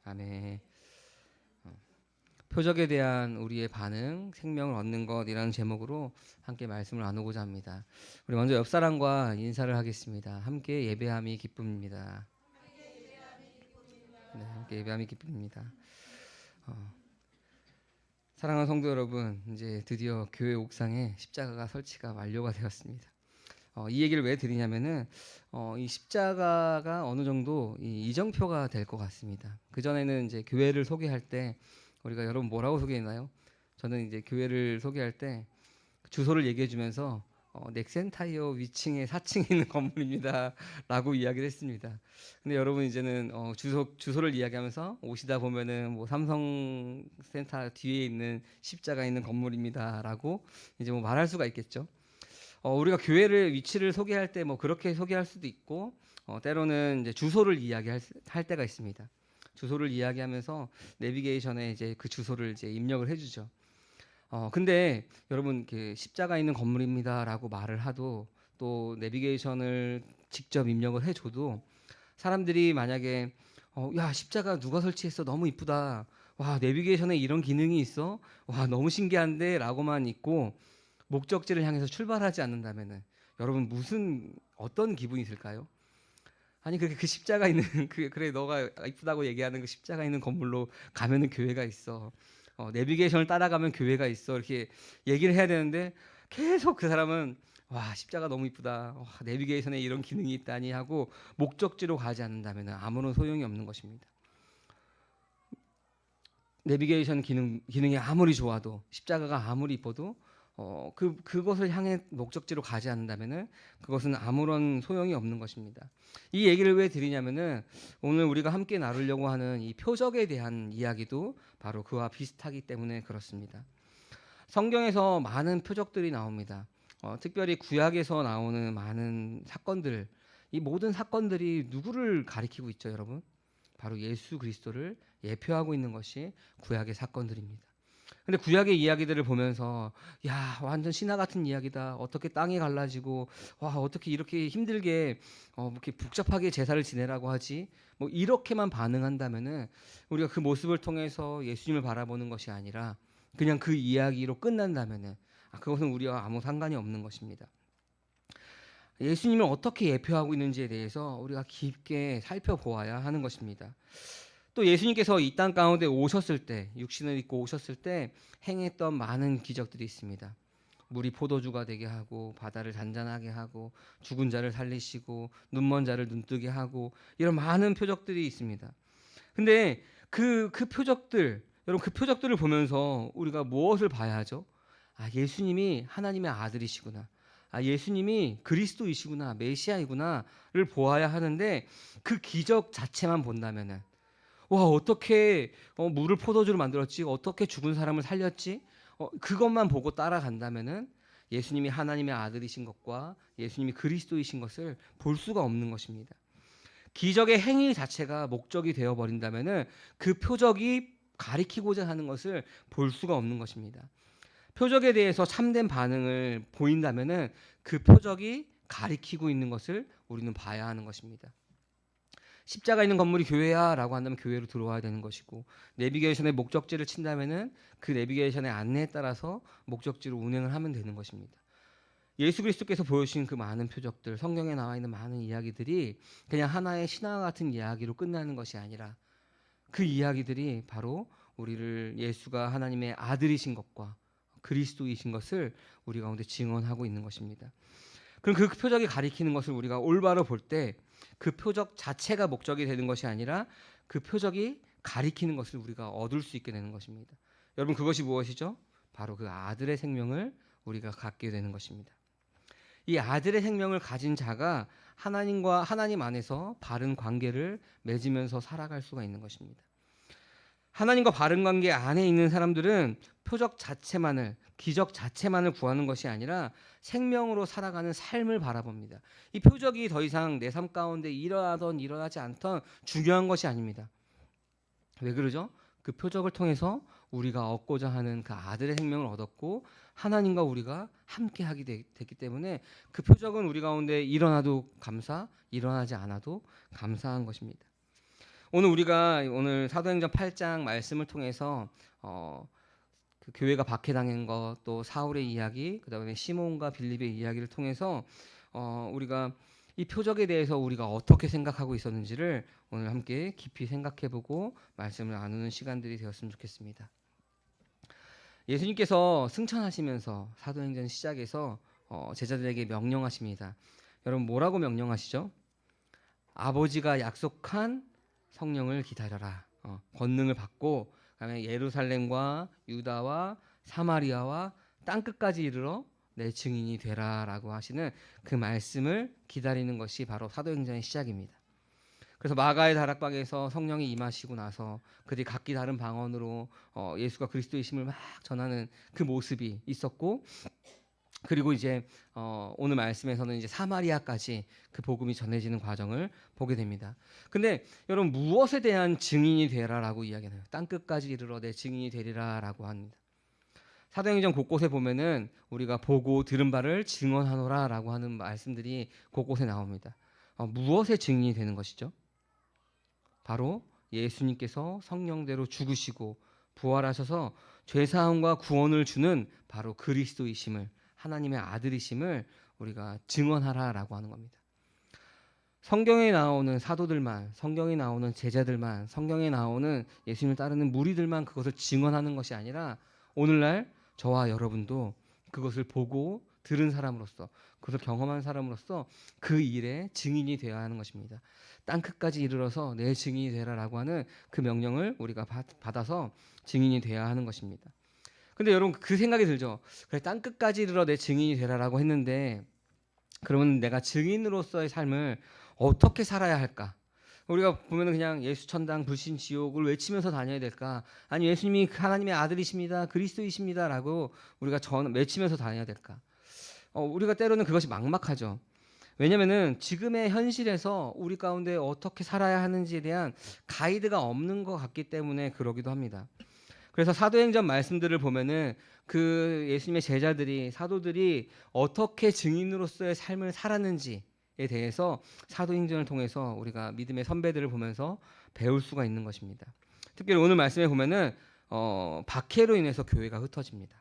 아멘. 표적에 대한 우리의 반응, 생명을 얻는 것이라는 제목으로 함께 말씀을 나누고자 합니다. 우리 먼저 옆 사람과 인사를 하겠습니다. 함께 예배함이 기쁨입니다. 네, 함께 예배함이 기쁨입니다. 사랑하는 성도 여러분, 이제 드디어 교회 옥상에 십자가가 설치가 완료가 되었습니다. 이 얘기를 왜 드리냐면은 이 십자가가 어느 정도 이 이정표가 될 것 같습니다. 그 전에는 이제 교회를 소개할 때 우리가 여러분 뭐라고 소개했나요? 저는 이제 교회를 소개할 때 주소를 얘기해주면서 넥센타이어 위층에 4층에 있는 건물입니다라고 이야기를 했습니다. 근데 여러분 이제는 주소를 이야기하면서 오시다 보면은 뭐 삼성센터 뒤에 있는 십자가 있는 건물입니다라고 이제 뭐 말할 수가 있겠죠. 우리가 교회를 위치를 소개할 때 뭐 그렇게 소개할 수도 있고 때로는 이제 주소를 이야기할 때가 있습니다. 주소를 이야기하면서 내비게이션에 이제 그 주소를 이제 입력을 해주죠. 근데 여러분 그 십자가 있는 건물입니다라고 말을 하도 또 내비게이션을 직접 입력을 해줘도 사람들이 만약에 야 십자가 누가 설치했어 너무 이쁘다 와 내비게이션에 이런 기능이 있어 와 너무 신기한데라고만 있고 목적지를 향해서 출발하지 않는다면은 여러분 어떤 기분이 들까요? 아니 그렇게 그 십자가 있는 그래 너가 이쁘다고 얘기하는 그 십자가 있는 건물로 가면은 교회가 있어. 내비게이션을 따라가면 교회가 있어. 이렇게 얘기를 해야 되는데 계속 그 사람은 와 십자가 너무 이쁘다. 와, 내비게이션에 이런 기능이 있다니 하고 목적지로 가지 않는다면 아무런 소용이 없는 것입니다. 내비게이션 기능이 아무리 좋아도 십자가가 아무리 이뻐도 그것을 향해 목적지로 가지 않는다면은 그것은 아무런 소용이 없는 것입니다. 이 얘기를 왜 드리냐면은 오늘 우리가 함께 나누려고 하는 이 표적에 대한 이야기도 바로 그와 비슷하기 때문에 그렇습니다. 성경에서 많은 표적들이 나옵니다. 특별히 구약에서 나오는 많은 사건들, 이 모든 사건들이 누구를 가리키고 있죠, 여러분? 바로 예수 그리스도를 예표하고 있는 것이 구약의 사건들입니다. 근데 구약의 이야기들을 보면서 야 완전 신화 같은 이야기다. 어떻게 땅이 갈라지고 와 어떻게 이렇게 힘들게 이렇게 복잡하게 제사를 지내라고 하지? 뭐 이렇게만 반응한다면은 우리가 그 모습을 통해서 예수님을 바라보는 것이 아니라 그냥 그 이야기로 끝난다면은 그것은 우리와 아무 상관이 없는 것입니다. 예수님을 어떻게 예표하고 있는지에 대해서 우리가 깊게 살펴보아야 하는 것입니다. 또 예수님께서 이 땅 가운데 오셨을 때 육신을 입고 오셨을 때 행했던 많은 기적들이 있습니다. 물이 포도주가 되게 하고 바다를 잔잔하게 하고 죽은 자를 살리시고 눈먼 자를 눈뜨게 하고 이런 많은 표적들이 있습니다. 근데 그 표적들 여러분 그 표적들을 보면서 우리가 무엇을 봐야 하죠? 예수님이 하나님의 아들이시구나. 예수님이 그리스도이시구나. 메시아이구나를 보아야 하는데 그 기적 자체만 본다면은 와 어떻게 물을 포도주로 만들었지? 어떻게 죽은 사람을 살렸지? 그것만 보고 따라간다면은 예수님이 하나님의 아들이신 것과 예수님이 그리스도이신 것을 볼 수가 없는 것입니다. 기적의 행위 자체가 목적이 되어 버린다면은 그 표적이 가리키고자 하는 것을 볼 수가 없는 것입니다. 표적에 대해서 참된 반응을 보인다면은 그 표적이 가리키고 있는 것을 우리는 봐야 하는 것입니다. 십자가 있는 건물이 교회야라고 한다면 교회로 들어와야 되는 것이고 내비게이션의 목적지를 친다면은 그 내비게이션의 안내에 따라서 목적지로 운행을 하면 되는 것입니다. 예수 그리스도께서 보여주신 그 많은 표적들, 성경에 나와 있는 많은 이야기들이 그냥 하나의 신화 같은 이야기로 끝나는 것이 아니라 그 이야기들이 바로 우리를 예수가 하나님의 아들이신 것과 그리스도이신 것을 우리 가운데 증언하고 있는 것입니다. 그럼 그 표적이 가리키는 것을 우리가 올바로 볼 때 그 표적 자체가 목적이 되는 것이 아니라 그 표적이 가리키는 것을 우리가 얻을 수 있게 되는 것입니다. 여러분 그것이 무엇이죠? 바로 그 아들의 생명을 우리가 갖게 되는 것입니다. 이 아들의 생명을 가진 자가 하나님 안에서 바른 관계를 맺으면서 살아갈 수가 있는 것입니다. 하나님과 바른 관계 안에 있는 사람들은 표적 자체만을 기적 자체만을 구하는 것이 아니라 생명으로 살아가는 삶을 바라봅니다. 이 표적이 더 이상 내 삶 가운데 일어나던 일어나지 않던 중요한 것이 아닙니다. 왜 그러죠? 그 표적을 통해서 우리가 얻고자 하는 그 아들의 생명을 얻었고 하나님과 우리가 함께 하게 됐기 때문에 그 표적은 우리 가운데 일어나도 감사, 일어나지 않아도 감사한 것입니다. 오늘 사도행전 8장 말씀을 통해서 그 교회가 박해당한 것, 또 사울의 이야기, 그다음에 시몬과 빌립의 이야기를 통해서 우리가 이 표적에 대해서 우리가 어떻게 생각하고 있었는지를 오늘 함께 깊이 생각해보고 말씀을 나누는 시간들이 되었으면 좋겠습니다. 예수님께서 승천하시면서 사도행전 시작에서 제자들에게 명령하십니다. 여러분 뭐라고 명령하시죠? 아버지가 약속한 성령을 기다려라. 권능을 받고 그다음에 예루살렘과 유다와 사마리아와 땅끝까지 이르러 내 증인이 되라라고 하시는 그 말씀을 기다리는 것이 바로 사도행전의 시작입니다. 그래서 마가의 다락방에서 성령이 임하시고 나서 그들이 각기 다른 방언으로 예수가 그리스도이심을 막 전하는 그 모습이 있었고, 그리고 이제 오늘 말씀에서는 이제 사마리아까지 그 복음이 전해지는 과정을 보게 됩니다. 근데 여러분 무엇에 대한 증인이 되라라고 이야기해요? 땅 끝까지 이르러 내 증인이 되리라라고 합니다. 사도행전 곳곳에 보면은 우리가 보고 들은 바를 증언하노라라고 하는 말씀들이 곳곳에 나옵니다. 무엇의 증인이 되는 것이죠? 바로 예수님께서 성령대로 죽으시고 부활하셔서 죄사함과 구원을 주는 바로 그리스도이심을, 하나님의 아들이심을 우리가 증언하라라고 하는 겁니다. 성경에 나오는 사도들만, 성경에 나오는 제자들만, 성경에 나오는 예수님을 따르는 무리들만 그것을 증언하는 것이 아니라 오늘날 저와 여러분도 그것을 보고 들은 사람으로서, 그것을 경험한 사람으로서 그 일의 증인이 되어야 하는 것입니다. 땅 끝까지 이르러서 내 증인이 되라라고 하는 그 명령을 우리가 받아서 증인이 되어야 하는 것입니다. 근데 여러분 그 생각이 들죠. 그래, 땅 끝까지 이르러 내 증인이 되라라고 했는데 그러면 내가 증인으로서의 삶을 어떻게 살아야 할까? 우리가 보면은 그냥 예수 천당 불신 지옥을 외치면서 다녀야 될까? 아니 예수님이 하나님의 아들이십니다, 그리스도이십니다라고 우리가 외치면서 다녀야 될까? 우리가 때로는 그것이 막막하죠. 왜냐면은 지금의 현실에서 우리 가운데 어떻게 살아야 하는지에 대한 가이드가 없는 것 같기 때문에 그러기도 합니다. 그래서 사도행전 말씀들을 보면은 그 예수님의 제자들이, 사도들이 어떻게 증인으로서의 삶을 살았는지에 대해서 사도행전을 통해서 우리가 믿음의 선배들을 보면서 배울 수가 있는 것입니다. 특별히 오늘 말씀에 보면은 박해로 인해서 교회가 흩어집니다.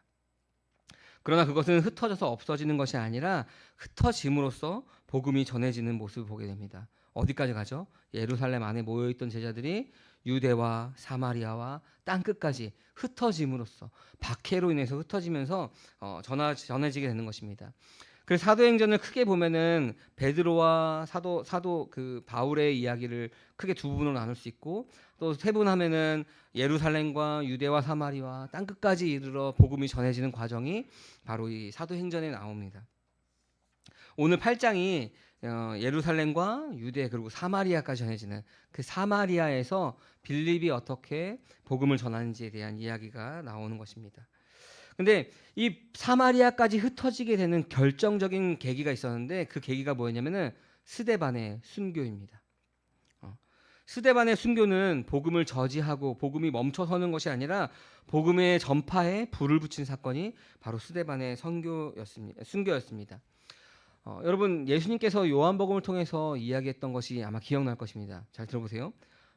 그러나 그것은 흩어져서 없어지는 것이 아니라 흩어짐으로써 복음이 전해지는 모습을 보게 됩니다. 어디까지 가죠? 예루살렘 안에 모여있던 제자들이 유대와 사마리아와 땅끝까지 흩어짐으로써, 박해로 인해서 흩어지면서 전해지게 되는 것입니다. 그래서 사도행전을 크게 보면은 베드로와 사도 그 바울의 이야기를 크게 두 부분으로 나눌 수 있고, 또 세분하면은 예루살렘과 유대와 사마리아 땅끝까지 이르러 복음이 전해지는 과정이 바로 이 사도행전에 나옵니다. 오늘 8장이 예루살렘과 유대 그리고 사마리아까지 전해지는 그 사마리아에서 빌립이 어떻게 복음을 전하는지에 대한 이야기가 나오는 것입니다. 근데 이 사마리아까지 흩어지게 되는 결정적인 계기가 있었는데 그 계기가 뭐였냐면은 스데반의 순교입니다. 스데반의 순교는 복음을 저지하고 복음이 멈춰서는 것이 아니라 복음의 전파에 불을 붙인 사건이 바로 스데반의 순교였습니다. 여러분 예수님께서 요한복음을 통해서 이야기했던 것이 아마 기억날 것입니다. 잘 들어보세요.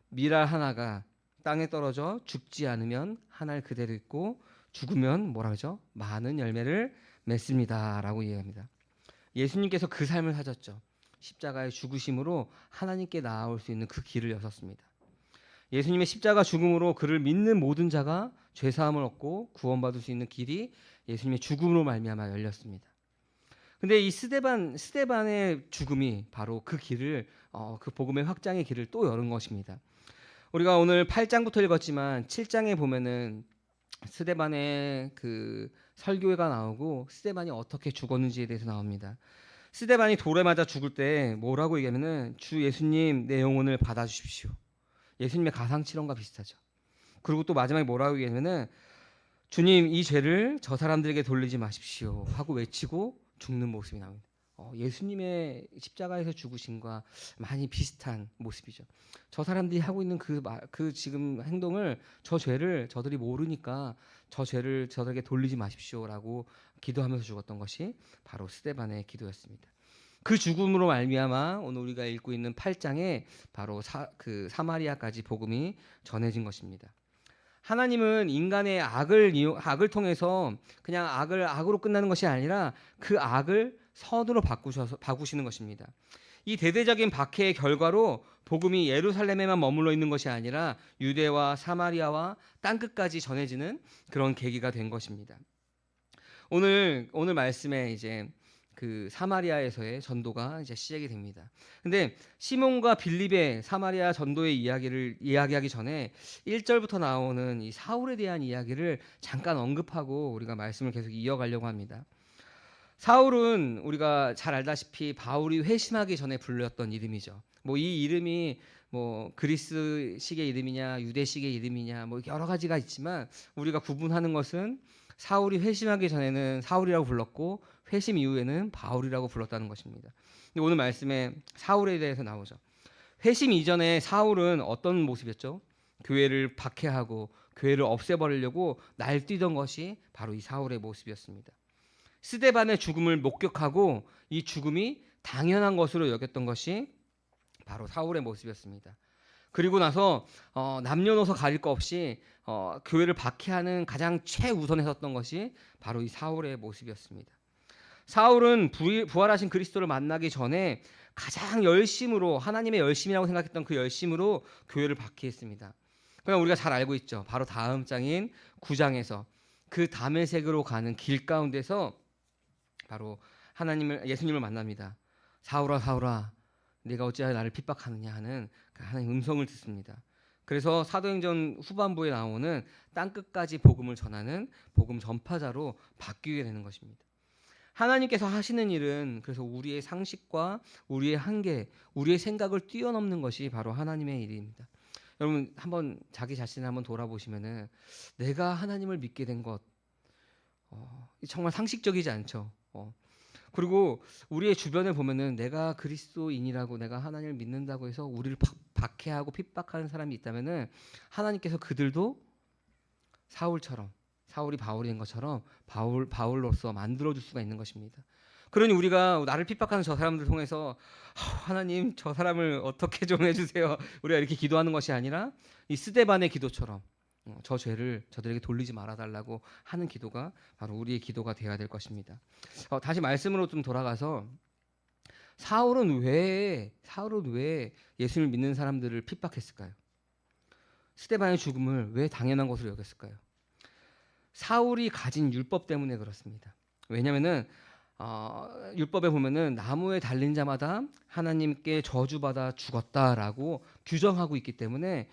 밀알 하나가 땅에 떨어져 죽지 않으면 한 알 그대로 있고 죽으면 뭐라 그러죠? 많은 열매를 맺습니다라고 이야기합니다. 예수님께서 그 삶을 사셨죠. 십자가의 죽으심으로 하나님께 나아올 수 있는 그 길을 여셨습니다. 예수님의 십자가 죽음으로 그를 믿는 모든 자가 죄 사함을 얻고 구원받을 수 있는 길이 예수님의 죽음으로 말미암아 열렸습니다. 근데 이 스데반의 죽음이 바로 그 길을 그 복음의 확장의 길을 또 열은 것입니다. 우리가 오늘 8장부터 읽었지만 7장에 보면은 스데반의 그 설교가 나오고 스데반이 어떻게 죽었는지에 대해서 나옵니다. 스데반이 돌에 맞아 죽을 때 뭐라고 얘기하면은 주 예수님 내 영혼을 받아주십시오. 예수님의 가상칠언과 비슷하죠. 그리고 또 마지막에 뭐라고 얘기하면은 주님 이 죄를 저 사람들에게 돌리지 마십시오 하고 외치고 죽는 모습이 나옵니다. 예수님의 십자가에서 죽으심과 많이 비슷한 모습이죠. 저 사람들이 하고 있는 그 지금 행동을, 저 죄를 저들이 모르니까 저 죄를 저들에게 돌리지 마십시오라고 기도하면서 죽었던 것이 바로 스데반의 기도였습니다. 그 죽음으로 말미암아 오늘 우리가 읽고 있는 8장에 바로 그 사마리아까지 복음이 전해진 것입니다. 하나님은 인간의 악을 통해서 그냥 악으로 끝나는 것이 아니라 그 악을 선으로 바꾸시는 것입니다. 이 대대적인 박해의 결과로 복음이 예루살렘에만 머물러 있는 것이 아니라 유대와 사마리아와 땅끝까지 전해지는 그런 계기가 된 것입니다. 오늘 말씀에 이제 그 사마리아에서의 전도가 이제 시작이 됩니다. 근데 시몬과 빌립의 사마리아 전도의 이야기를 이야기하기 전에 1절부터 나오는 이 사울에 대한 이야기를 잠깐 언급하고 우리가 말씀을 계속 이어가려고 합니다. 사울은 우리가 잘 알다시피 바울이 회심하기 전에 불렸던 이름이죠. 뭐 이 이름이 뭐 그리스식의 이름이냐 유대식의 이름이냐 뭐 여러 가지가 있지만 우리가 구분하는 것은 사울이 회심하기 전에는 사울이라고 불렀고 회심 이후에는 바울이라고 불렀다는 것입니다. 근데 오늘 말씀에 사울에 대해서 나오죠. 회심 이전에 사울은 어떤 모습이었죠? 교회를 박해하고 교회를 없애버리려고 날뛰던 것이 바로 이 사울의 모습이었습니다. 스데반의 죽음을 목격하고 이 죽음이 당연한 것으로 여겼던 것이 바로 사울의 모습이었습니다. 그리고 나서 남녀노소 가릴 거 없이 교회를 박해하는 가장 최우선했었던 것이 바로 이 사울의 모습이었습니다. 사울은 부활하신 그리스도를 만나기 전에 가장 열심으로 하나님의 열심이라고 생각했던 그 열심으로 교회를 박해했습니다. 그냥 우리가 잘 알고 있죠. 바로 다음 장인 9장에서 그 다메섹으로 가는 길 가운데서 바로 예수님을 만납니다. 사울아 사울아 네가 어찌하여 나를 핍박하느냐 하는 하나님 음성을 듣습니다. 그래서 사도행전 후반부에 나오는 땅끝까지 복음을 전하는 복음 전파자로 바뀌게 되는 것입니다. 하나님께서 하시는 일은 그래서 우리의 상식과 우리의 한계, 우리의 생각을 뛰어넘는 것이 바로 하나님의 일입니다. 여러분 한번 자기 자신을 한번 돌아보시면은 내가 하나님을 믿게 된 것 정말 상식적이지 않죠. 그리고 우리의 주변에 보면은 내가 그리스도인이라고 내가 하나님을 믿는다고 해서 우리를 박해하고 핍박하는 사람이 있다면은 하나님께서 그들도 사울이 바울이 된 것처럼 바울로서 만들어줄 수가 있는 것입니다. 그러니 우리가 나를 핍박하는 저 사람들 통해서 하나님 저 사람을 어떻게 좀 해주세요. 우리가 이렇게 기도하는 것이 아니라 이 스데반의 기도처럼 저 죄를 저들에게 돌리지 말아달라고 하는 기도가 바로 우리의 기도가 되어야 될 것입니다. 다시 말씀으로 좀 돌아가서 사울은 왜 예수님을 믿는 사람들을 핍박했을까요? 스데반의 죽음을 왜 당연한 것으로 여겼을까요? 사울이 가진 율법 때문에 그렇습니다. 왜냐하면은 율법에 보면은 나무에 달린 자마다 하나님께 저주받아 죽었다라고 규정하고 있기 때문에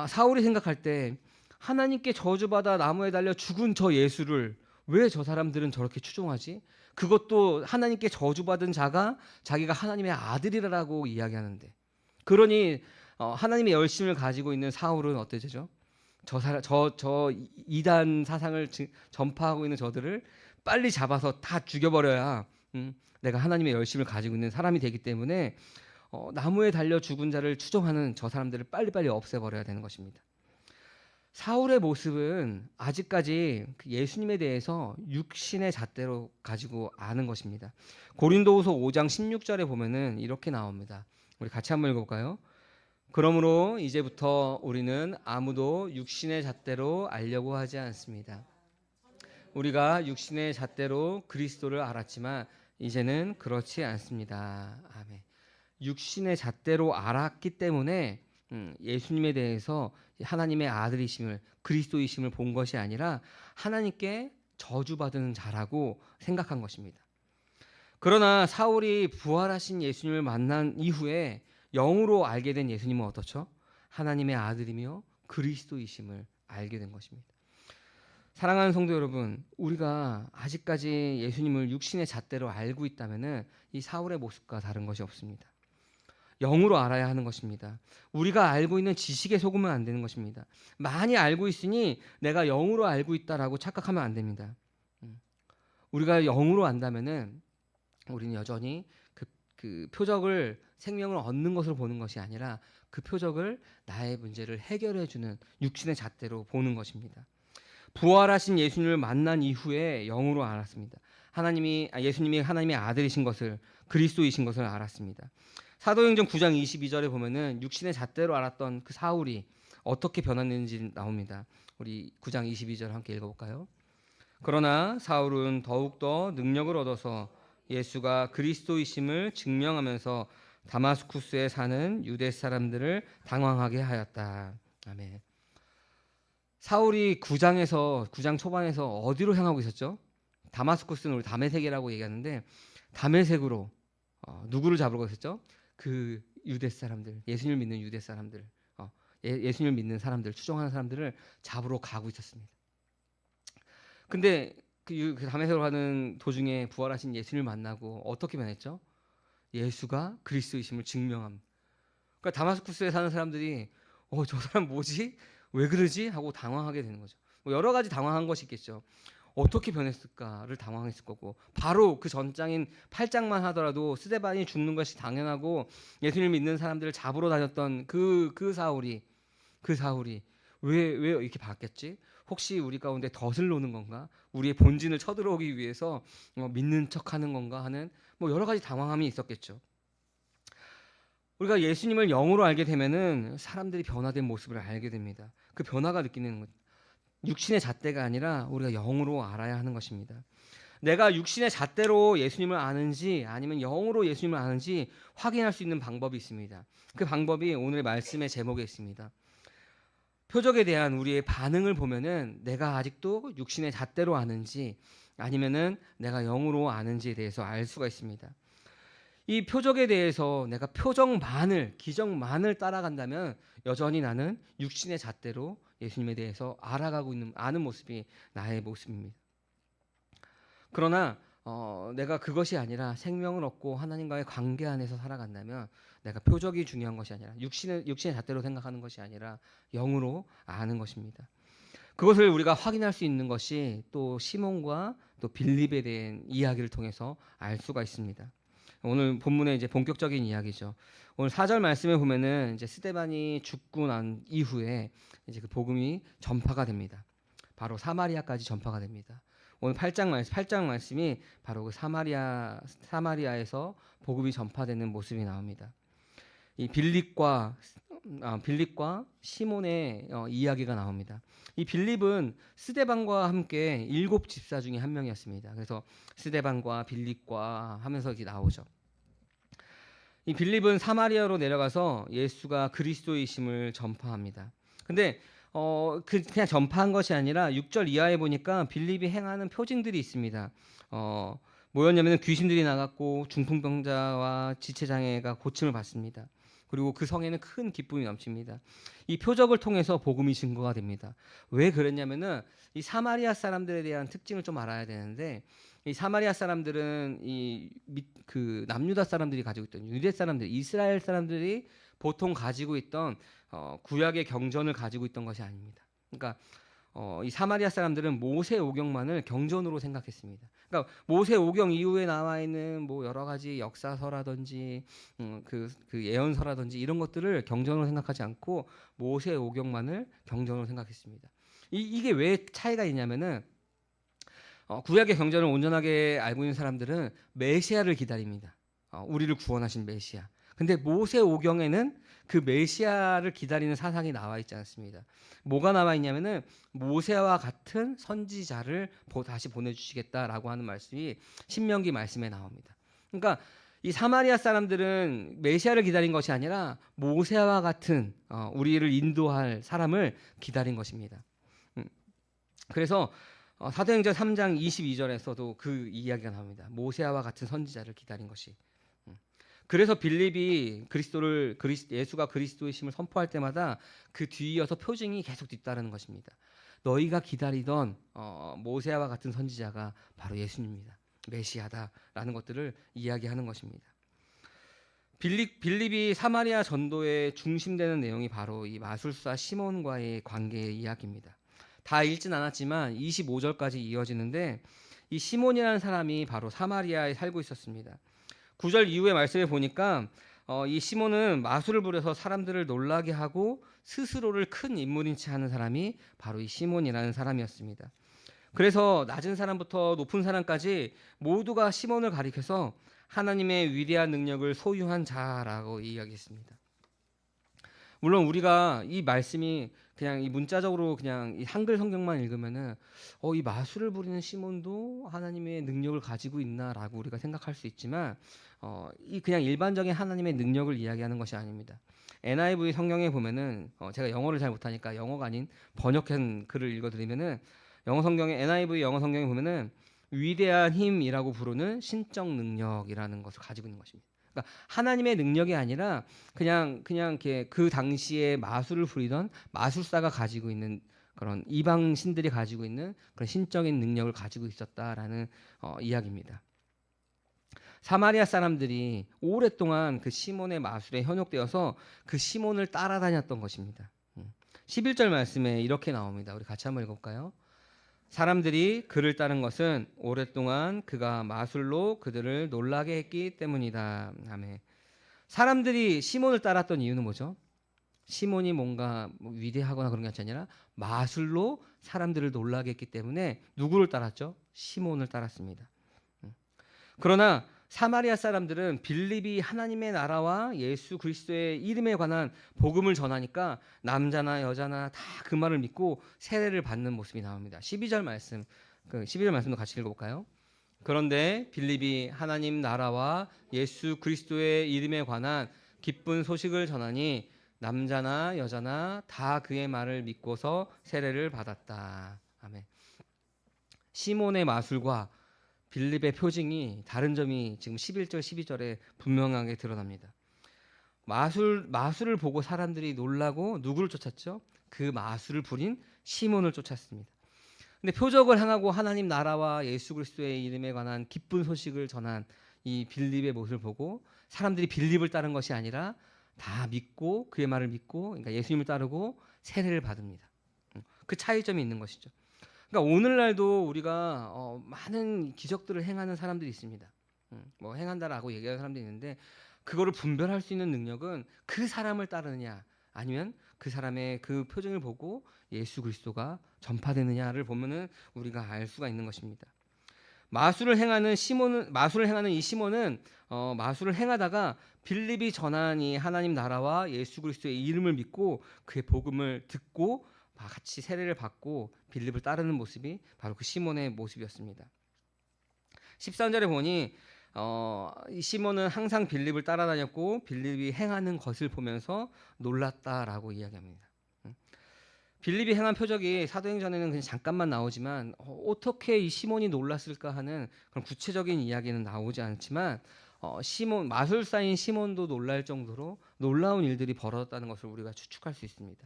사울이 생각할 때 하나님께 저주받아 나무에 달려 죽은 저 예수를 왜 저 사람들은 저렇게 추종하지? 그것도 하나님께 저주받은 자가 자기가 하나님의 아들이라고 이야기하는데, 그러니 하나님의 열심을 가지고 있는 사울은 어때죠? 저 이단 사상을 전파하고 있는 저들을 빨리 잡아서 다 죽여버려야 내가 하나님의 열심을 가지고 있는 사람이 되기 때문에 나무에 달려 죽은 자를 추종하는 저 사람들을 빨리빨리 없애버려야 되는 것입니다. 사울의 모습은 아직까지 예수님에 대해서 육신의 잣대로 가지고 아는 것입니다. 고린도후서 5장 16절에 보면은 이렇게 나옵니다. 우리 같이 한번 읽어볼까요? 그러므로 이제부터 우리는 아무도 육신의 잣대로 알려고 하지 않습니다. 우리가 육신의 잣대로 그리스도를 알았지만 이제는 그렇지 않습니다. 아멘. 육신의 잣대로 알았기 때문에 예수님에 대해서 하나님의 아들이심을 그리스도이심을 본 것이 아니라 하나님께 저주받은 자라고 생각한 것입니다. 그러나 사울이 부활하신 예수님을 만난 이후에 영으로 알게 된 예수님은 어떻죠? 하나님의 아들이며 그리스도이심을 알게 된 것입니다. 사랑하는 성도 여러분, 우리가 아직까지 예수님을 육신의 잣대로 알고 있다면은 이 사울의 모습과 다른 것이 없습니다. 영으로 알아야 하는 것입니다. 우리가 알고 있는 지식에 속으면 안 되는 것입니다. 많이 알고 있으니 내가 영으로 알고 있다라고 착각하면 안 됩니다. 우리가 영으로 안다면은 우리는 여전히 그 표적을 생명을 얻는 것으로 보는 것이 아니라 그 표적을 나의 문제를 해결해주는 육신의 잣대로 보는 것입니다. 부활하신 예수님을 만난 이후에 영으로 알았습니다. 예수님이 하나님의 아들이신 것을, 그리스도이신 것을 알았습니다. 사도행전 9장 22절에 보면은 육신의 잣대로 알았던 그 사울이 어떻게 변했는지 나옵니다. 우리 9장 22절 함께 읽어볼까요? 그러나 사울은 더욱더 능력을 얻어서 예수가 그리스도이심을 증명하면서 다마스쿠스에 사는 유대 사람들을 당황하게 하였다. 아멘. 사울이 9장 초반에서 어디로 향하고 있었죠? 다마스쿠스는 우리 다메섹이라고 얘기하는데, 다메섹으로 누구를 잡으러 갔었죠? 그 유대 사람들, 예수님을 믿는 유대 사람들, 예수님을 믿는 사람들, 추종하는 사람들을 잡으러 가고 있었습니다. 근데 그 다메섹으로 가는 도중에 부활하신 예수님을 만나고 어떻게 변했죠? 예수가 그리스도이심을 증명함. 그러니까 다마스쿠스에 사는 사람들이 저 사람 뭐지? 왜 그러지? 하고 당황하게 되는 거죠. 뭐 여러 가지 당황한 것이 있겠죠. 어떻게 변했을까를 당황했을 거고, 바로 그 전장인 8장만 하더라도 스데반이 죽는 것이 당연하고 예수님을 믿는 사람들을 잡으러 다녔던 그 사울이 왜 이렇게 바뀌었지? 혹시 우리 가운데 덫을 놓는 건가? 우리의 본진을 쳐들어오기 위해서 믿는 척하는 건가 하는 뭐 여러 가지 당황함이 있었겠죠. 우리가 예수님을 영으로 알게 되면은 사람들이 변화된 모습을 알게 됩니다. 그 변화가 느끼는 것, 육신의 잣대가 아니라 우리가 영으로 알아야 하는 것입니다. 내가 육신의 잣대로 예수님을 아는지 아니면 영으로 예수님을 아는지 확인할 수 있는 방법이 있습니다. 그 방법이 오늘의 말씀의 제목에 있습니다. 표적에 대한 우리의 반응을 보면은 내가 아직도 육신의 잣대로 아는지 아니면은 내가 영으로 아는지에 대해서 알 수가 있습니다. 이 표적에 대해서 내가 표적만을, 기적만을 따라간다면 여전히 나는 육신의 잣대로 예수님에 대해서 알아가고 있는, 아는 모습이 나의 모습입니다. 그러나 내가 그것이 아니라 생명을 얻고 하나님과의 관계 안에서 살아간다면 내가 표적이 중요한 것이 아니라 육신의 잣대로 생각하는 것이 아니라 영으로 아는 것입니다. 그것을 우리가 확인할 수 있는 것이 또 시몬과 또 빌립에 대한 이야기를 통해서 알 수가 있습니다. 오늘 본문의 이제 본격적인 이야기죠. 오늘 4절 말씀에 보면은 이제 스데반이 죽고 난 이후에 이제 그 복음이 전파가 됩니다. 바로 사마리아까지 전파가 됩니다. 오늘 8장 말씀이 바로 그 사마리아에서 복음이 전파되는 모습이 나옵니다. 이 빌립과 시몬의 이야기가 나옵니다. 이 빌립은 스데반과 함께 7 집사 중에 한 명이었습니다. 그래서 스데반과 빌립과 하면서 이렇게 나오죠. 이 빌립은 사마리아로 내려가서 예수가 그리스도이심을 전파합니다. 근데 그냥 전파한 것이 아니라 6절 이하에 보니까 빌립이 행하는 표징들이 있습니다. 뭐였냐면 귀신들이 나갔고 중풍병자와 지체장애가 고침을 받습니다. 그리고 그 성에는 큰 기쁨이 넘칩니다. 이 표적을 통해서 복음이 증거가 됩니다. 왜 그랬냐면은 이 사마리아 사람들에 대한 특징을 좀 알아야 되는데, 이 사마리아 사람들은 그 남유다 사람들이 가지고 있던 유대 사람들, 이스라엘 사람들이 보통 가지고 있던 구약의 경전을 가지고 있던 것이 아닙니다. 그러니까 이 사마리아 사람들은 모세 오경만을 경전으로 생각했습니다. 그러니까 모세 오경 이후에 나와 있는 뭐 여러 가지 역사서라든지 그 예언서라든지 이런 것들을 경전으로 생각하지 않고 모세 오경만을 경전으로 생각했습니다. 이게 왜 차이가 있냐면은 구약의 경전을 온전하게 알고 있는 사람들은 메시아를 기다립니다. 우리를 구원하신 메시아. 근데 모세 오경에는 그 메시아를 기다리는 사상이 나와 있지 않습니다. 뭐가 나와 있냐면은 모세와 같은 선지자를 다시 보내주시겠다라고 하는 말씀이 신명기 말씀에 나옵니다. 그러니까 이 사마리아 사람들은 메시아를 기다린 것이 아니라 모세와 같은 우리를 인도할 사람을 기다린 것입니다. 그래서 사도행전 3장 22절에서도 그 이야기가 나옵니다. 모세와 같은 선지자를 기다린 것이. 그래서 빌립이 예수가 그리스도이심을 선포할 때마다 그 뒤이어서 표징이 계속 뒤따르는 것입니다. 너희가 기다리던 모세와 같은 선지자가 바로 예수님입니다. 메시아다라는 것들을 이야기하는 것입니다. 빌립이 사마리아 전도의 중심되는 내용이 바로 이 마술사 시몬과의 관계의 이야기입니다. 다 읽진 않았지만 25절까지 이어지는데, 이 시몬이라는 사람이 바로 사마리아에 살고 있었습니다. 9절 이후의 말씀에 보니까 이 시몬은 마술을 부려서 사람들을 놀라게 하고 스스로를 큰 인물인 채 하는 사람이 바로 이 시몬이라는 사람이었습니다. 그래서 낮은 사람부터 높은 사람까지 모두가 시몬을 가리켜서 하나님의 위대한 능력을 소유한 자라고 이야기했습니다. 물론 우리가 이 말씀이 그냥 이 문자적으로 그냥 이 한글 성경만 읽으면은 이 마술을 부리는 시몬도 하나님의 능력을 가지고 있나라고 우리가 생각할 수 있지만 이 그냥 일반적인 하나님의 능력을 이야기하는 것이 아닙니다. NIV 성경에 보면은 제가 영어를 잘 못하니까 영어가 아닌 번역한 글을 읽어드리면은 영어 성경에 NIV 영어 성경에 보면은 위대한 힘이라고 부르는 신적 능력이라는 것을 가지고 있는 것입니다. 그러니까 하나님의 능력이 아니라 그냥 이렇게 그 당시에 마술을 부리던 마술사가 가지고 있는 그런 이방 신들이 가지고 있는 그런 신적인 능력을 가지고 있었다라는 이야기입니다. 사마리아 사람들이 오랫동안 그 시몬의 마술에 현혹되어서 그 시몬을 따라다녔던 것입니다. 11절 말씀에 이렇게 나옵니다. 우리 같이 한번 읽어볼까요? 사람들이 그를 따른 것은 오랫동안 그가 마술로 그들을 놀라게 했기 때문이다. 아멘. 사람들이 시몬을 따랐던 이유는 뭐죠? 시몬이 뭔가 위대하거나 그런 게 아니라 마술로 사람들을 놀라게 했기 때문에 누구를 따랐죠? 시몬을 따랐습니다. 그러나 사마리아 사람들은 빌립이 하나님의 나라와 예수 그리스도의 이름에 관한 복음을 전하니까 남자나 여자나 다 그 말을 믿고 세례를 받는 모습이 나옵니다. 12절 말씀, 12절 말씀도 같이 읽어볼까요? 그런데 빌립이 하나님 나라와 예수 그리스도의 이름에 관한 기쁜 소식을 전하니 남자나 여자나 다 그의 말을 믿고서 세례를 받았다. 아멘. 시몬의 마술과 빌립의 표징이 다른 점이 지금 11절, 12절에 분명하게 드러납니다. 마술을 보고 사람들이 놀라고 누구를 쫓았죠? 그 마술을 부린 시몬을 쫓았습니다. 근데 표적을 행하고 하나님 나라와 예수 그리스도의 이름에 관한 기쁜 소식을 전한 이 빌립의 모습을 보고 사람들이 빌립을 따른 것이 아니라 다 믿고 그의 말을 믿고 그러니까 예수님을 따르고 세례를 받습니다. 그 차이점이 있는 것이죠. 그러니까 오늘날도 우리가 많은 기적들을 행하는 사람들이 있습니다. 뭐 행한다라고 얘기하는 사람들이 있는데 그거를 분별할 수 있는 능력은 그 사람을 따르느냐 아니면 그 사람의 그 표정을 보고 예수 그리스도가 전파되느냐를 보면은 우리가 알 수가 있는 것입니다. 마술을 행하는 이 시몬은 마술을 행하다가 빌립이 전한 이 하나님 나라와 예수 그리스도의 이름을 믿고 그의 복음을 듣고 같이 세례를 받고 빌립을 따르는 모습이 바로 그 시몬의 모습이었습니다. 13절에 보니 이 시몬은 항상 빌립을 따라다녔고 빌립이 행하는 것을 보면서 놀랐다라고 이야기합니다. 빌립이 행한 표적이 사도행전에는 그냥 잠깐만 나오지만 어떻게 이 시몬이 놀랐을까 하는 그런 구체적인 이야기는 나오지 않지만 마술사인 시몬도 놀랄 정도로 놀라운 일들이 벌어졌다는 것을 우리가 추측할 수 있습니다.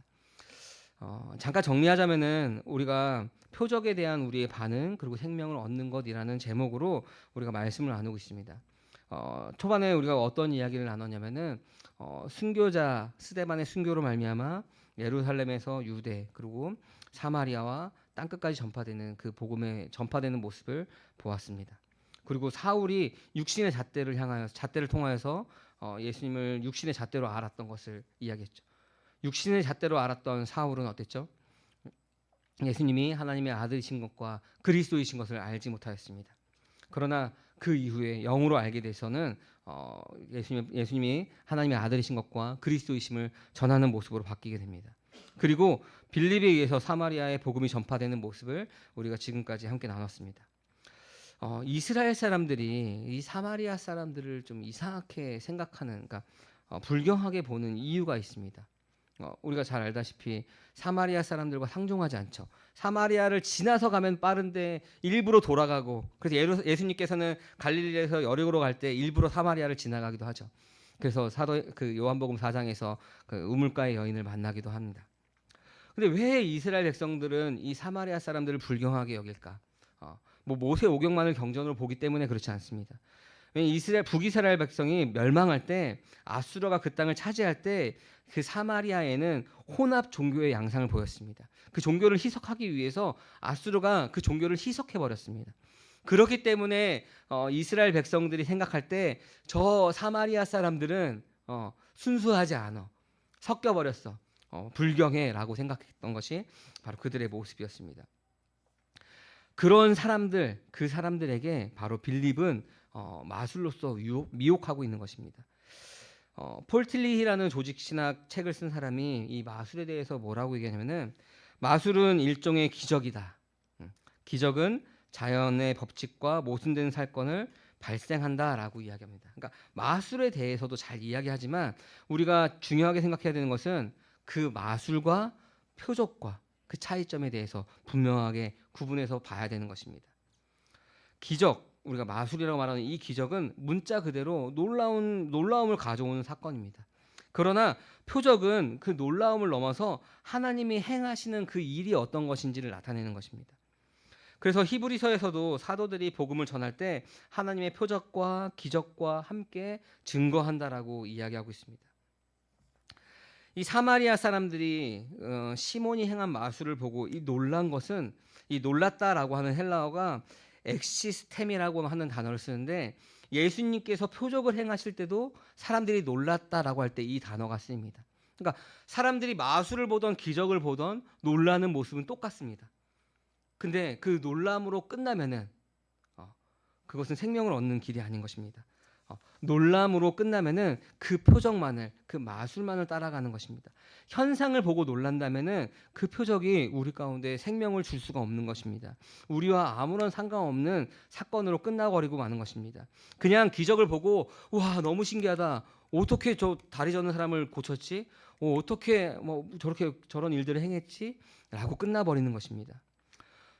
잠깐 정리하자면은 우리가 표적에 대한 우리의 반응 그리고 생명을 얻는 것이라는 제목으로 우리가 말씀을 나누고 있습니다. 초반에 우리가 어떤 이야기를 나눴냐면은 순교자 스데반의 순교로 말미암아 예루살렘에서 유대 그리고 사마리아와 땅끝까지 전파되는 그 복음의 전파되는 모습을 보았습니다. 그리고 사울이 육신의 잣대를 통하여서 예수님을 육신의 잣대로 알았던 것을 이야기했죠. 육신의 잣대로 알았던 사울은 어땠죠? 예수님이 하나님의 아들이신 것과 그리스도이신 것을 알지 못하였습니다. 그러나 그 이후에 영으로 알게 돼서는 예수님이 하나님의 아들이신 것과 그리스도이심을 전하는 모습으로 바뀌게 됩니다. 그리고 빌립에 의해서 사마리아의 복음이 전파되는 모습을 우리가 지금까지 함께 나눴습니다. 이스라엘 사람들이 이 사마리아 사람들을 좀 이상하게 생각하는, 그러니까 불경하게 보는 이유가 있습니다. 우리가 잘 알다시피 사마리아 사람들과 상종하지 않죠. 사마리아를 지나서 가면 빠른데 일부러 돌아가고, 그래서 예수님께서는 갈릴리에서 여리고로 갈 때 일부러 사마리아를 지나가기도 하죠. 그래서 요한복음 4장에서 그 우물가의 여인을 만나기도 합니다. 근데 왜 이스라엘 백성들은 이 사마리아 사람들을 불경하게 여길까? 모세 오경만을 경전으로 보기 때문에 그렇지 않습니다. 북이스라엘 백성이 멸망할 때 아수르가 그 땅을 차지할 때 그 사마리아에는 혼합 종교의 양상을 보였습니다. 그 종교를 희석하기 위해서 아수르가 그 종교를 희석해 버렸습니다. 그렇기 때문에 이스라엘 백성들이 생각할 때 저 사마리아 사람들은 순수하지 않아, 섞여 버렸어, 불경해라고 생각했던 것이 바로 그들의 모습이었습니다. 그런 사람들, 그 사람들에게 바로 빌립은 마술로서 미혹하고 있는 것입니다. 폴 틸리히라는 조직 신학 책을 쓴 사람이 이 마술에 대해서 뭐라고 얘기하냐면은, 마술은 일종의 기적이다. 기적은 자연의 법칙과 모순된 사건을 발생한다라고 이야기합니다. 그러니까 마술에 대해서도 잘 이야기하지만 우리가 중요하게 생각해야 되는 것은 그 마술과 표적과 그 차이점에 대해서 분명하게 구분해서 봐야 되는 것입니다. 기적, 우리가 마술이라고 말하는 이 기적은 문자 그대로 놀라움을 가져오는 사건입니다. 그러나 표적은 그 놀라움을 넘어서 하나님이 행하시는 그 일이 어떤 것인지를 나타내는 것입니다. 그래서 히브리서에서도 사도들이 복음을 전할 때 하나님의 표적과 기적과 함께 증거한다라고 이야기하고 있습니다. 이 사마리아 사람들이 시몬이 행한 마술을 보고 이 놀란 것은, 이 놀랐다라고 하는 헬라어가 엑시스템이라고 하는 단어를 쓰는데, 예수님께서 표적을 행하실 때도 사람들이 놀랐다라고 할 때 이 단어가 쓰입니다. 그러니까 사람들이 마술을 보던 기적을 보던 놀라는 모습은 똑같습니다. 근데 그 놀람으로 끝나면은 그것은 생명을 얻는 길이 아닌 것입니다. 놀람으로 끝나면은 그 표적만을, 그 마술만을 따라가는 것입니다. 현상을 보고 놀란다면은 그 표적이 우리 가운데 생명을 줄 수가 없는 것입니다. 우리와 아무런 상관없는 사건으로 끝나버리고 마는 것입니다. 그냥 기적을 보고 와 너무 신기하다, 어떻게 저 다리 저는 사람을 고쳤지, 어떻게 저렇게 저런 일들을 행했지 라고 끝나버리는 것입니다.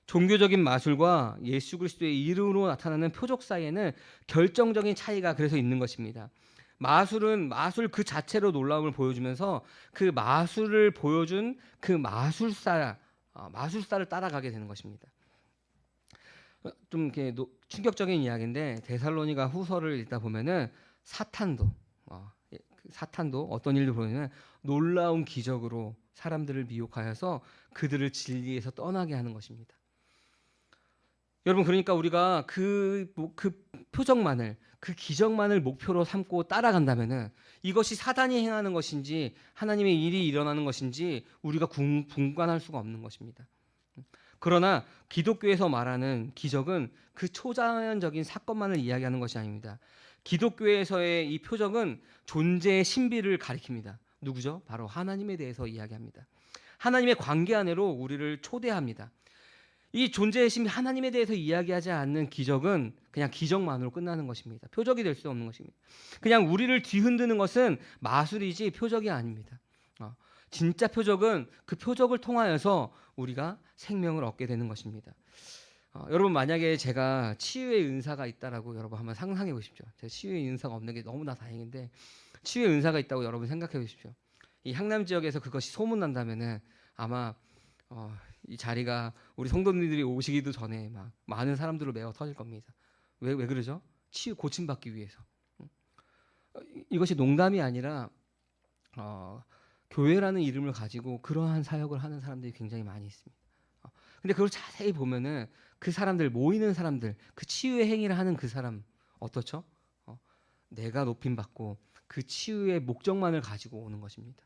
종교적인 마술과 예수 그리스도의 이름으로 나타나는 표적 사이에는 결정적인 차이가 그래서 있는 것입니다. 마술은 마술 그 자체로 놀라움을 보여주면서 그 마술을 보여준 그 마술사를 따라가게 되는 것입니다. 좀 이렇게 충격적인 이야기인데, 데살로니가 후서를 읽다 보면은 사탄도 어떤 일을 보이냐면 놀라운 기적으로 사람들을 미혹하여서 그들을 진리에서 떠나게 하는 것입니다. 여러분, 그러니까 우리가 그 표적만을, 그 기적만을 목표로 삼고 따라간다면은 이것이 사단이 행하는 것인지 하나님의 일이 일어나는 것인지 우리가 분간할 수가 없는 것입니다. 그러나 기독교에서 말하는 기적은 그 초자연적인 사건만을 이야기하는 것이 아닙니다. 기독교에서의 이 표적은 존재의 신비를 가리킵니다. 누구죠? 바로 하나님에 대해서 이야기합니다. 하나님의 관계 안으로 우리를 초대합니다. 이 존재의 신비, 하나님에 대해서 이야기하지 않는 기적은 그냥 기적만으로 끝나는 것입니다. 표적이 될 수 없는 것입니다. 그냥 우리를 뒤흔드는 것은 마술이지 표적이 아닙니다. 진짜 표적은 그 표적을 통하여서 우리가 생명을 얻게 되는 것입니다. 여러분, 만약에 제가 치유의 은사가 있다라고 여러분 한번 상상해 보십시오. 제가 치유의 은사가 없는 게 너무나 다행인데, 치유의 은사가 있다고 여러분 생각해 보십시오. 이 향남 지역에서 그것이 소문난다면은 아마 이 자리가 우리 성도님들이 오시기도 전에 막 많은 사람들로 메워 터질 겁니다. 왜 그러죠? 치유 고침받기 위해서. 이것이 농담이 아니라 교회라는 이름을 가지고 그러한 사역을 하는 사람들이 굉장히 많이 있습니다. 근데 그걸 자세히 보면은 그 사람들, 모이는 사람들, 그 치유의 행위를 하는 그 사람 어떻죠? 내가 높임 받고 그 치유의 목적만을 가지고 오는 것입니다.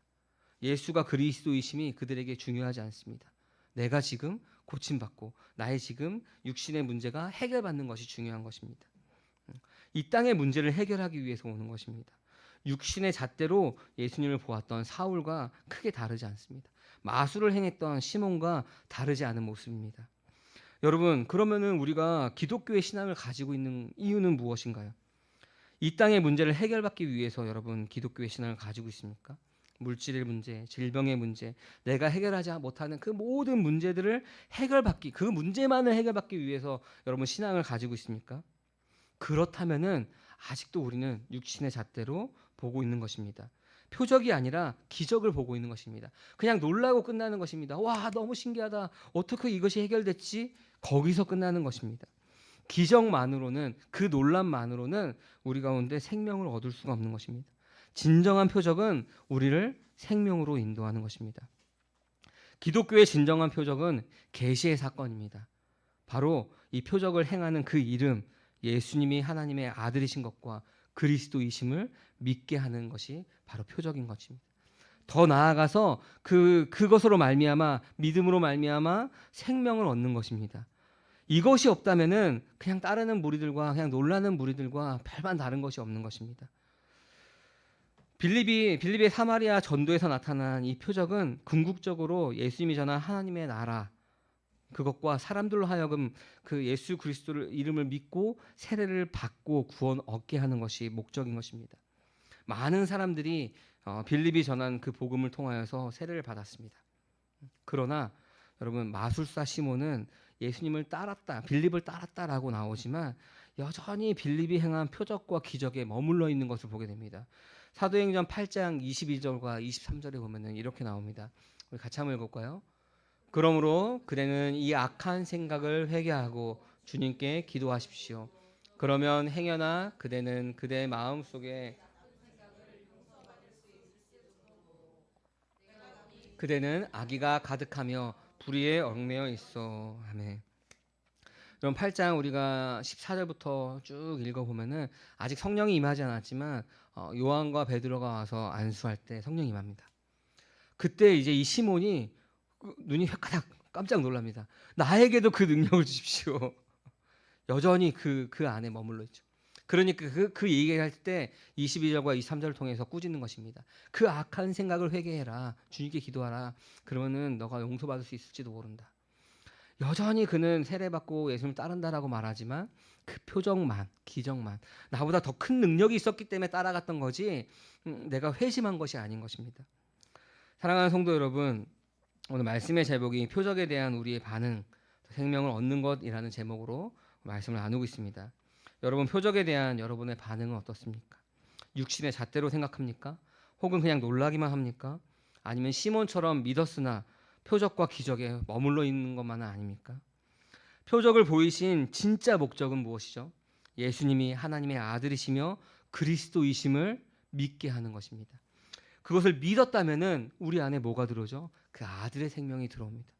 예수가 그리스도이심이 그들에게 중요하지 않습니다. 내가 지금 고침받고 나의 지금 육신의 문제가 해결받는 것이 중요한 것입니다. 이 땅의 문제를 해결하기 위해서 오는 것입니다. 육신의 잣대로 예수님을 보았던 사울과 크게 다르지 않습니다. 마술을 행했던 시몬과 다르지 않은 모습입니다. 여러분, 그러면은 우리가 기독교의 신앙을 가지고 있는 이유는 무엇인가요? 이 땅의 문제를 해결받기 위해서 여러분 기독교의 신앙을 가지고 있습니까? 물질의 문제, 질병의 문제, 내가 해결하지 못하는 그 모든 문제들을 그 문제만을 해결받기 위해서 여러분 신앙을 가지고 있습니까? 그렇다면은 아직도 우리는 육신의 잣대로 보고 있는 것입니다. 표적이 아니라 기적을 보고 있는 것입니다. 그냥 놀라고 끝나는 것입니다. 와, 너무 신기하다, 어떻게 이것이 해결됐지? 거기서 끝나는 것입니다. 기적만으로는, 그 놀람만으로는 우리 가운데 생명을 얻을 수가 없는 것입니다. 진정한 표적은 우리를 생명으로 인도하는 것입니다. 기독교의 진정한 표적은 계시의 사건입니다. 바로 이 표적을 행하는 그 이름, 예수님이 하나님의 아들이신 것과 그리스도이심을 믿게 하는 것이 바로 표적인 것입니다. 더 나아가서 그것으로 말미암아, 믿음으로 말미암아 생명을 얻는 것입니다. 이것이 없다면은 그냥 따르는 무리들과 그냥 놀라는 무리들과 별반 다른 것이 없는 것입니다. 빌립의 사마리아 전도에서 나타난 이 표적은 궁극적으로 예수님이 전한 하나님의 나라, 그것과 사람들로 하여금 그 예수 그리스도를 이름을 믿고 세례를 받고 구원 얻게 하는 것이 목적인 것입니다. 많은 사람들이 빌립이 전한 그 복음을 통하여서 세례를 받았습니다. 그러나 여러분, 마술사 시몬은 예수님을 따랐다, 빌립을 따랐다라고 나오지만 여전히 빌립이 행한 표적과 기적에 머물러 있는 것을 보게 됩니다. 사도행전 8장 22절과 23절에 보면은 이렇게 나옵니다. 우리 같이 한번 읽어볼까요? 그러므로 그대는 이 악한 생각을 회개하고 주님께 기도하십시오. 그러면 행여나 그대는 그대의 마음속에 그대는 악의가 가득하며 불의에 얽매여 있어. 아멘. 그럼 8장 우리가 14절부터 쭉 읽어보면은 아직 성령이 임하지 않았지만 요한과 베드로가 와서 안수할 때 성령이 임합니다. 그때 이제 이 시몬이 눈이 획가닥 깜짝 놀랍니다. 나에게도 그 능력을 주십시오. 여전히 그 안에 머물러 있죠. 그러니까 그 얘기할 때 22절과 23절을 통해서 꾸짖는 것입니다. 그 악한 생각을 회개해라. 주님께 기도하라. 그러면은 너가 용서받을 수 있을지도 모른다. 여전히 그는 세례받고 예수님을 따른다라고 말하지만 그 표정만, 기적만, 나보다 더 큰 능력이 있었기 때문에 따라갔던 거지 내가 회심한 것이 아닌 것입니다. 사랑하는 성도 여러분, 오늘 말씀의 제목이 표적에 대한 우리의 반응, 생명을 얻는 것이라는 제목으로 말씀을 나누고 있습니다. 여러분, 표적에 대한 여러분의 반응은 어떻습니까? 육신의 잣대로 생각합니까? 혹은 그냥 놀라기만 합니까? 아니면 시몬처럼 믿었으나 표적과 기적에 머물러 있는 것만은 아닙니까? 표적을 보이신 진짜 목적은 무엇이죠? 예수님이 하나님의 아들이시며 그리스도이심을 믿게 하는 것입니다. 그것을 믿었다면은 우리 안에 뭐가 들어오죠? 그 아들의 생명이 들어옵니다.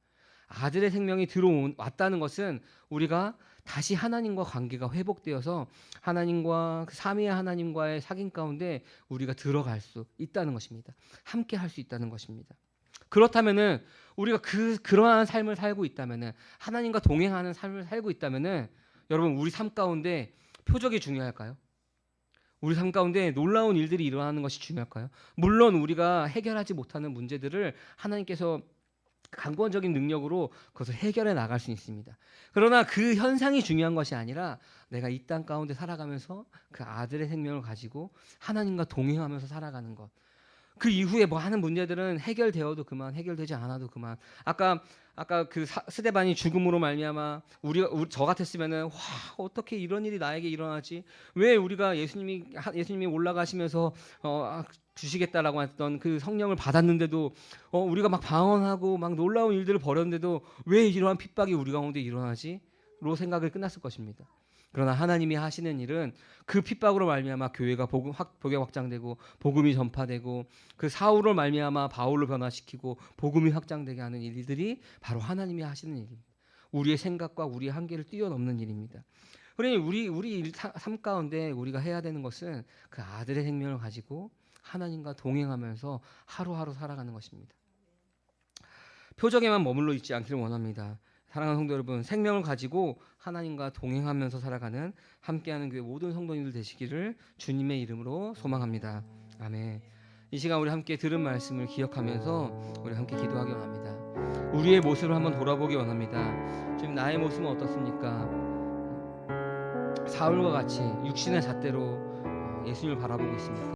아들의 생명이 들어왔다는 것은 우리가 다시 하나님과 관계가 회복되어서 하나님과 그 삼위의 하나님과의 사귐 가운데 우리가 들어갈 수 있다는 것입니다. 함께 할 수 있다는 것입니다. 그렇다면은 우리가 그러한 삶을 살고 있다면은, 하나님과 동행하는 삶을 살고 있다면은, 여러분, 우리 삶 가운데 표적이 중요할까요? 우리 삶 가운데 놀라운 일들이 일어나는 것이 중요할까요? 물론 우리가 해결하지 못하는 문제들을 하나님께서 강권적인 능력으로 그것을 해결해 나갈 수 있습니다. 그러나 그 현상이 중요한 것이 아니라 내가 이 땅 가운데 살아가면서 그 아들의 생명을 가지고 하나님과 동행하면서 살아가는 것. 그 이후에 뭐 하는 문제들은 해결되어도 그만, 해결되지 않아도 그만. 아까 그 스데반이 죽음으로 말미암아 저 같았으면은 와, 어떻게 이런 일이 나에게 일어나지? 왜 우리가 예수님이 올라가시면서 주시겠다라고 했던 그 성령을 받았는데도 우리가 막 방언하고 막 놀라운 일들을 벌였는데도 왜 이러한 핍박이 우리 가운데 일어나지? 로 생각을 끝났을 것입니다. 그러나 하나님이 하시는 일은 그 핍박으로 말미암아 교회가 복음 확장되고 복음이 전파되고 그 사울을 말미암아 바울로 변화시키고 복음이 확장되게 하는 일들이 바로 하나님이 하시는 일입니다. 우리의 생각과 우리의 한계를 뛰어넘는 일입니다. 그러니 우리 삶 가운데 우리가 해야 되는 것은 그 아들의 생명을 가지고 하나님과 동행하면서 하루하루 살아가는 것입니다. 표적에만 머물러 있지 않기를 원합니다. 사랑하는 성도 여러분, 생명을 가지고 하나님과 동행하면서 살아가는 함께하는 교회 모든 성도님들 되시기를 주님의 이름으로 소망합니다. 아멘. 이 시간 우리 함께 들은 말씀을 기억하면서 우리 함께 기도하기 원합니다. 우리의 모습을 한번 돌아보기 원합니다. 지금 나의 모습은 어떻습니까? 사울과 같이 육신의 잣대로 예수님을 바라보고 있습니까?